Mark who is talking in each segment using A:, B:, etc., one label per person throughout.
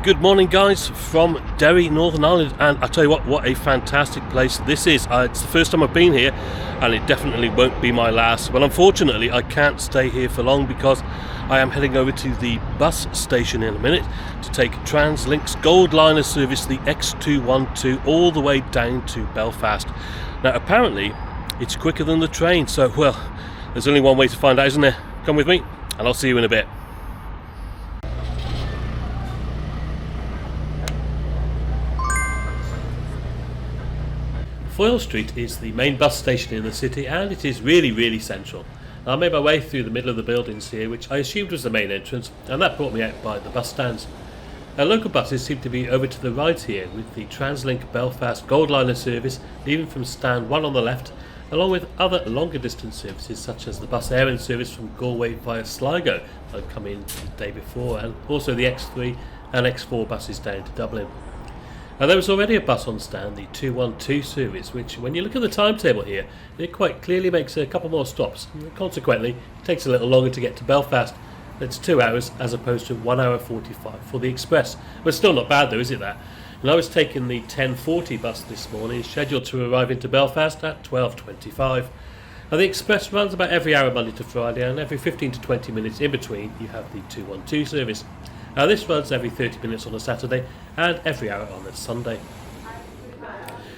A: Good morning guys from Derry, Northern Ireland, and I tell you what a fantastic place this is. It's the first time I've been here and it definitely won't be my last. Well, unfortunately I can't stay here for long because I am heading over to the bus station in a minute to take Translink's Goldliner service, the X212, all the way down to Belfast. Now apparently it's quicker than the train, so well, there's only one way to find out, isn't there? Come with me and I'll see you in a bit. Foyle Street is the main bus station in the city and it is really central. I made my way through the middle of the buildings here, which I assumed was the main entrance, and that brought me out by the bus stands. Local buses seem to be over to the right here, with the Translink Belfast Goldliner service leaving from stand 1 on the left, along with other longer distance services such as the bus Air service from Galway via Sligo that had come in the day before, and also the X3 and X4 buses down to Dublin. Now, there was already a bus on stand, the 212 service, which when you look at the timetable here, it quite clearly makes a couple more stops. Consequently, it takes a little longer to get to Belfast. It's 2 hours as opposed to 1 hour 45 for the express. But still not bad though, is it that? And I was taking the 10:40 bus this morning, scheduled to arrive into Belfast at 12:25. Now, the express runs about every hour Monday to Friday, and every 15 to 20 minutes in between you have the 212 service. Now, this runs every 30 minutes on a Saturday and every hour on a Sunday.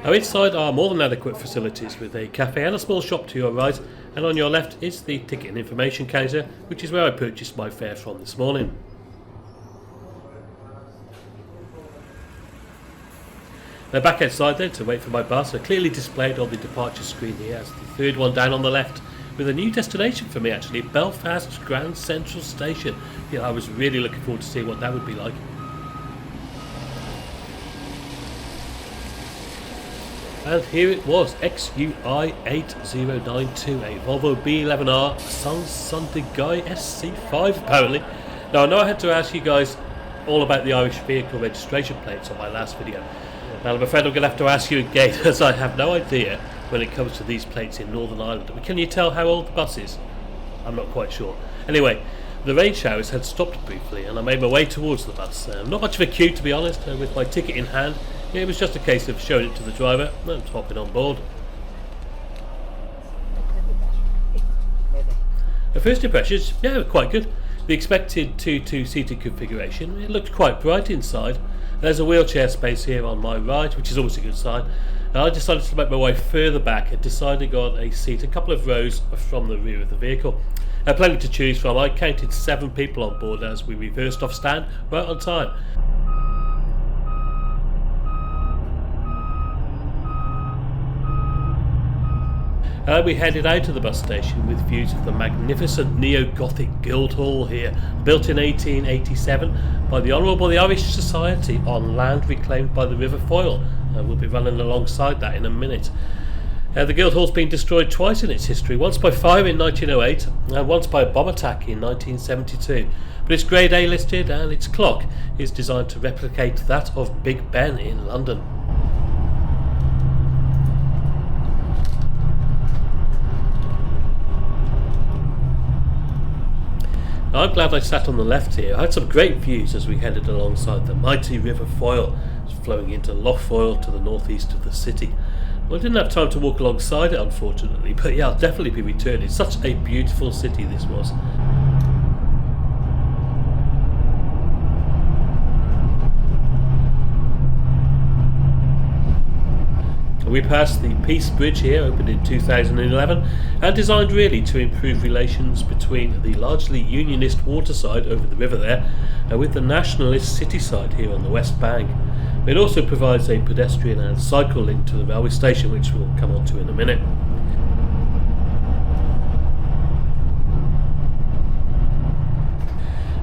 A: Now, inside are more than adequate facilities with a cafe and a small shop to your right, and on your left is the ticket and information counter, which is where I purchased my fare from this morning. Now, back outside then to wait for my bus are clearly displayed on the departure screen here as the third one down on the left, with a new destination for me actually, Belfast Grand Central Station. Yeah, I was really looking forward to seeing what that would be like. And here it was, XUI 8092, a Volvo B11R Sansundegai SC5 apparently. Now I know I had to ask you guys all about the Irish vehicle registration plates on my last video. Now I'm afraid I'm going to have to ask you again as I have no idea when it comes to these plates in Northern Ireland. Can you tell how old the bus is? I'm not quite sure. Anyway, the rain showers had stopped briefly and I made my way towards the bus. Not much of a queue to be honest, with my ticket in hand. It was just a case of showing it to the driver and hopping on board. The first impressions, yeah, quite good. The expected 2 seated configuration, it looked quite bright inside. There's a wheelchair space here on my right, which is always a good sign. I decided to make my way further back and decided on a seat a couple of rows from the rear of the vehicle. Plenty to choose from. I counted 7 people on board as we reversed off stand right on time. We headed out to the bus station with views of the magnificent neo-Gothic Guildhall here, built in 1887 by the Honourable the Irish Society on land reclaimed by the River Foyle. We'll be running alongside that in a minute. The Guildhall's been destroyed twice in its history, once by fire in 1908 and once by a bomb attack in 1972. But it's Grade A listed and its clock is designed to replicate that of Big Ben in London. I'm glad I sat on the left here. I had some great views as we headed alongside the mighty River Foyle, flowing into Lough Foyle to the northeast of the city. Well, I didn't have time to walk alongside it unfortunately, but yeah, I'll definitely be returning. Such a beautiful city this was. We passed the Peace Bridge here, opened in 2011 and designed really to improve relations between the largely unionist waterside over the river there and with the nationalist city side here on the west bank. It also provides a pedestrian and cycle link to the railway station, which we'll come on to in a minute.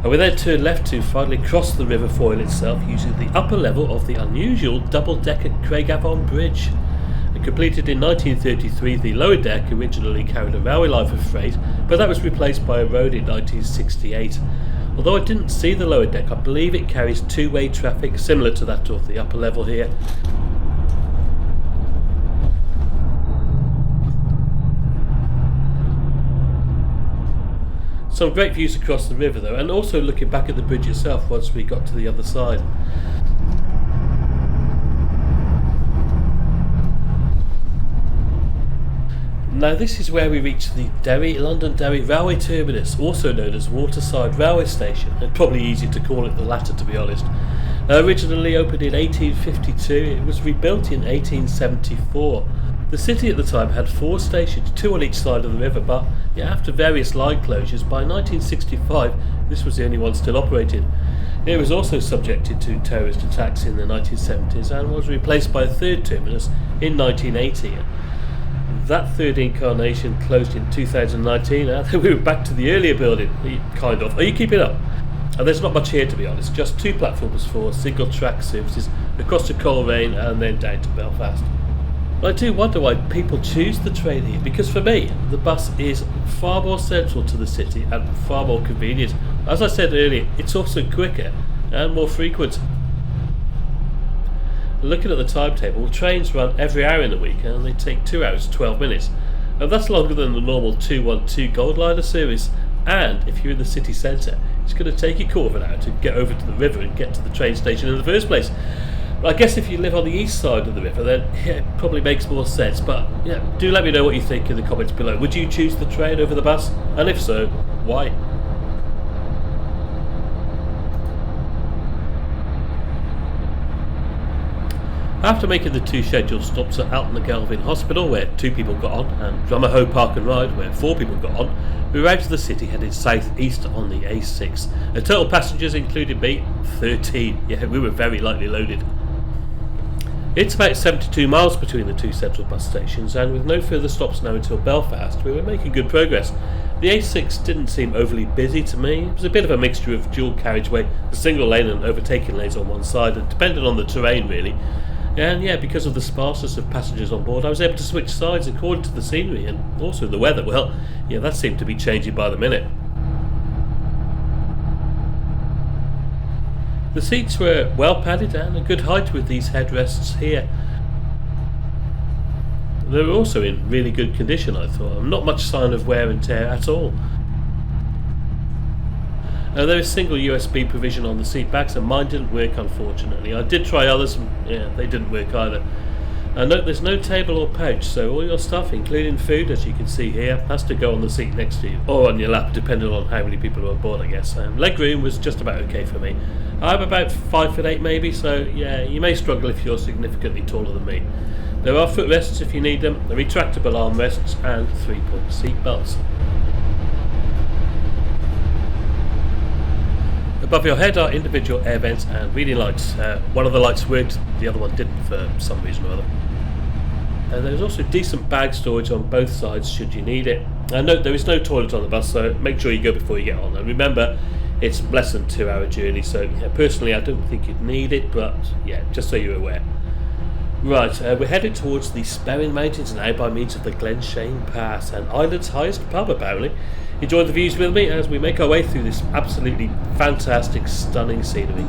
A: And we then turned left to finally cross the River Foyle itself using the upper level of the unusual double-decker Craigavon Bridge. Completed in 1933, the lower deck originally carried a railway line for freight, but that was replaced by a road in 1968. Although I didn't see the lower deck, I believe it carries two-way traffic similar to that of the upper level here. Some great views across the river though, and also looking back at the bridge itself once we got to the other side. Now this is where we reach the Londonderry railway terminus, also known as Waterside Railway Station, and probably easier to call it the latter to be honest. Originally opened in 1852, it was rebuilt in 1874. The city at the time had 4 stations, 2 on each side of the river, but after various line closures, by 1965 this was the only one still operating. It was also subjected to terrorist attacks in the 1970s and was replaced by a 3rd terminus in 1980. That 3rd incarnation closed in 2019, and then we were back to the earlier building, kind of. Are you keeping up? And there's not much here to be honest, just 2 platforms for single track services across to Coleraine and then down to Belfast. But I do wonder why people choose the train here, because for me the bus is far more central to the city and far more convenient. As I said earlier, it's also quicker and more frequent. Looking at the timetable, trains run every hour in the week and they take 2 hours 12 minutes, and that's longer than the normal 212 Goldliner series. And if you're in the city centre, it's going to take you a quarter of an hour to get over to the river and get to the train station in the first place. But I guess if you live on the east side of the river, then it probably makes more sense. But do let me know what you think in the comments below. Would you choose the train over the bus? And if so, why? After making the 2 scheduled stops at Alton-le-Galvin Hospital, where 2 people got on, and Drummerhoe Park and Ride, where 4 people got on, we were out of the city headed south-east on the A6. And total passengers, including me, 13. Yeah, we were very lightly loaded. It's about 72 miles between the 2 central bus stations, and with no further stops now until Belfast, we were making good progress. The A6 didn't seem overly busy to me. It was a bit of a mixture of dual carriageway, a single lane and overtaking lanes on one side, and depended on the terrain really. And because of the sparseness of passengers on board, I was able to switch sides according to the scenery and also the weather. Well, that seemed to be changing by the minute. The seats were well padded and a good height with these headrests here. They were also in really good condition, I thought, and not much sign of wear and tear at all. There is single USB provision on the seat backs, and mine didn't work unfortunately. I did try others and they didn't work either. Note there's no table or pouch, so all your stuff, including food, as you can see here, has to go on the seat next to you, or on your lap, depending on how many people are on board I guess. Leg room was just about okay for me. I'm about 5'8" maybe, so you may struggle if you're significantly taller than me. There are footrests if you need them, retractable armrests and 3-point seat belts. Above your head are individual air vents and reading lights. One of the lights worked, the other one didn't for some reason or other. There's also decent bag storage on both sides should you need it. Note there is no toilet on the bus, so make sure you go before you get on. And remember, it's less than 2-hour journey, so personally I don't think you'd need it, but just so you're aware. Right, we're headed towards the Sperrin Mountains now by means of the Glenshane Pass, and Ireland's highest pub apparently. Enjoy the views with me as we make our way through this absolutely fantastic, stunning scenery.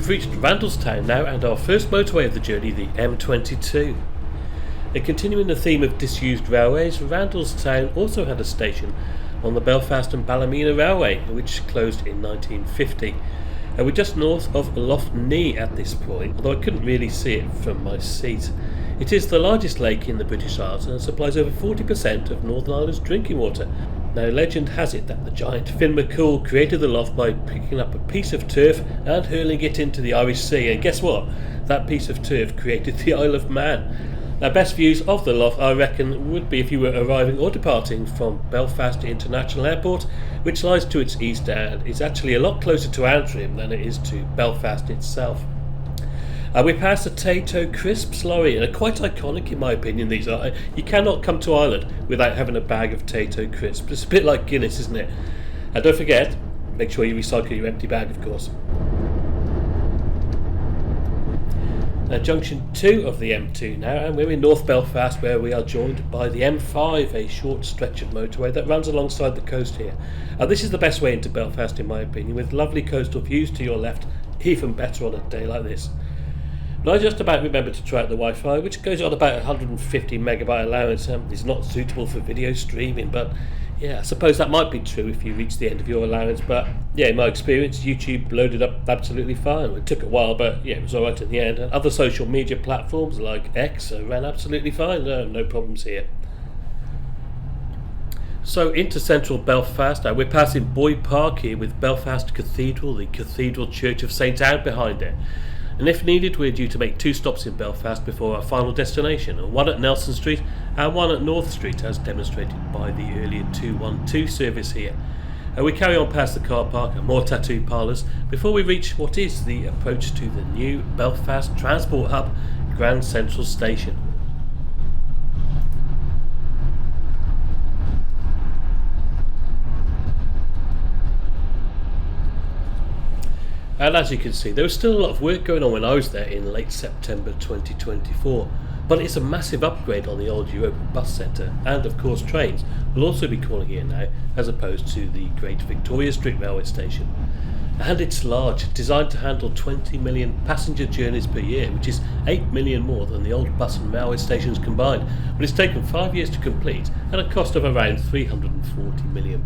A: We've reached Randalstown now, and our first motorway of the journey, the M22. And continuing the theme of disused railways, Randalstown also had a station on the Belfast and Ballymena Railway, which closed in 1950. And we're just north of Lough Neagh at this point, although I couldn't really see it from my seat. It is the largest lake in the British Isles and supplies over 40% of Northern Ireland's drinking water. Now, legend has it that the giant Finn McCool created the lough by picking up a piece of turf and hurling it into the Irish Sea, and guess what? That piece of turf created the Isle of Man. Now, best views of the lough, I reckon, would be if you were arriving or departing from Belfast International Airport, which lies to its east and is actually a lot closer to Antrim than it is to Belfast itself. We passed a Tayto Crisps lorry, and are quite iconic in my opinion, these are. You cannot come to Ireland without having a bag of Tayto Crisps. It's a bit like Guinness, isn't it? And don't forget, make sure you recycle your empty bag, of course. Now, junction 2 of the M2 now, and we're in North Belfast, where we are joined by the M5, a short stretch of motorway that runs alongside the coast here. This is the best way into Belfast in my opinion, with lovely coastal views to your left, even better on a day like this. But I just about remembered to try out the Wi-Fi, which goes on about 150 megabyte allowance. It's not suitable for video streaming, but yeah, I suppose that might be true if you reach the end of your allowance, but yeah, in my experience, YouTube loaded up absolutely fine. It took a while, but yeah, it was alright in the end. And other social media platforms like X ran absolutely fine, no problems here. So into central Belfast, we're passing Boy Park here with Belfast Cathedral, the Cathedral Church of St Anne behind it. And if needed, we're due to make 2 stops in Belfast before our final destination, one at Nelson Street and one at North Street, as demonstrated by the earlier 212 service here. We carry on past the car park and more tattoo parlours before we reach what is the approach to the new Belfast transport hub, Grand Central Station. And as you can see, there was still a lot of work going on when I was there in late September 2024. But it's a massive upgrade on the old Europa bus centre, and of course trains will also be calling here now, as opposed to the Great Victoria Street Railway Station. And it's large, designed to handle 20 million passenger journeys per year, which is 8 million more than the old bus and railway stations combined. But it's taken 5 years to complete at a cost of around £340 million.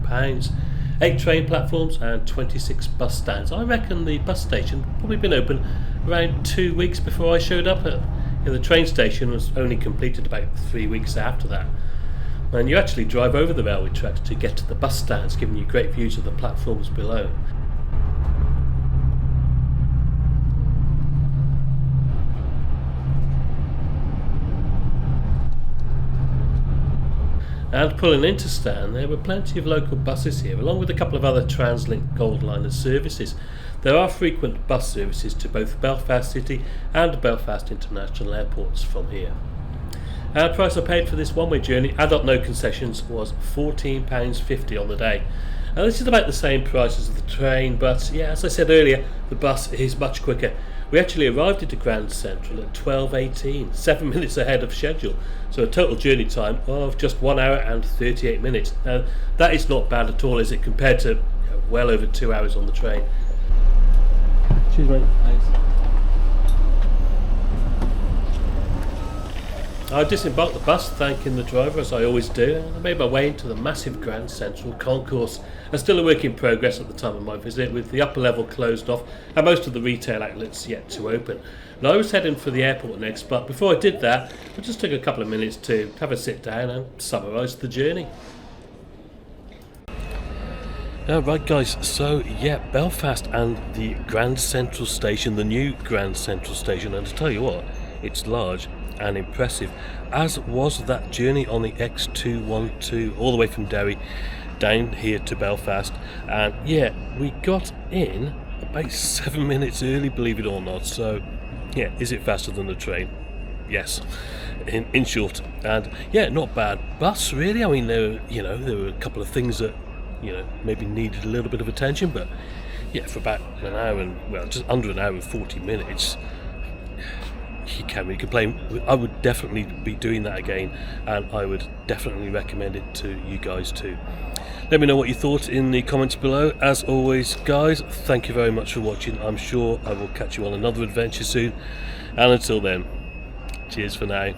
A: 8 train platforms and 26 bus stands. I reckon the bus station probably been open around 2 weeks before I showed up. The train station was only completed about 3 weeks after that. And you actually drive over the railway tracks to get to the bus stands, giving you great views of the platforms below. And pulling into Stan, there were plenty of local buses here, along with a couple of other Translink Goldliner services. There are frequent bus services to both Belfast City and Belfast International Airports from here. The price I paid for this one-way journey, adult no concessions, was £14.50 on the day. Now, this is about the same price as the train, but yeah, as I said earlier, the bus is much quicker. We actually arrived at the Grand Central at 12:18, 7 minutes ahead of schedule, so a total journey time of just 1 hour and 38 minutes. Now, that is not bad at all, is it, compared to well over 2 hours on the train. Cheers, mate. Thanks. I disembarked the bus, thanking the driver as I always do, and I made my way into the massive Grand Central concourse. Still a work in progress at the time of my visit, with the upper level closed off and most of the retail outlets yet to open. And I was heading for the airport next, but before I did that, I just took a couple of minutes to have a sit down and summarise the journey. Right guys, so yeah, Belfast and the Grand Central Station, the new Grand Central Station, and to tell you what, it's large and impressive, as was that journey on the X212 all the way from Derry down here to Belfast. And yeah, we got in about 7 minutes early, believe it or not. So yeah, is it faster than the train? Yes, in short. And yeah, not bad bus really. I mean, there were a couple of things that maybe needed a little bit of attention, but yeah, for about an hour and just under an hour and 40 minutes, you can't really complain. I would definitely be doing that again, and I would definitely recommend it to you guys too. Let me know what you thought in the comments below. As always, guys, thank you very much for watching. I'm sure I will catch you on another adventure soon, and until then, cheers for now.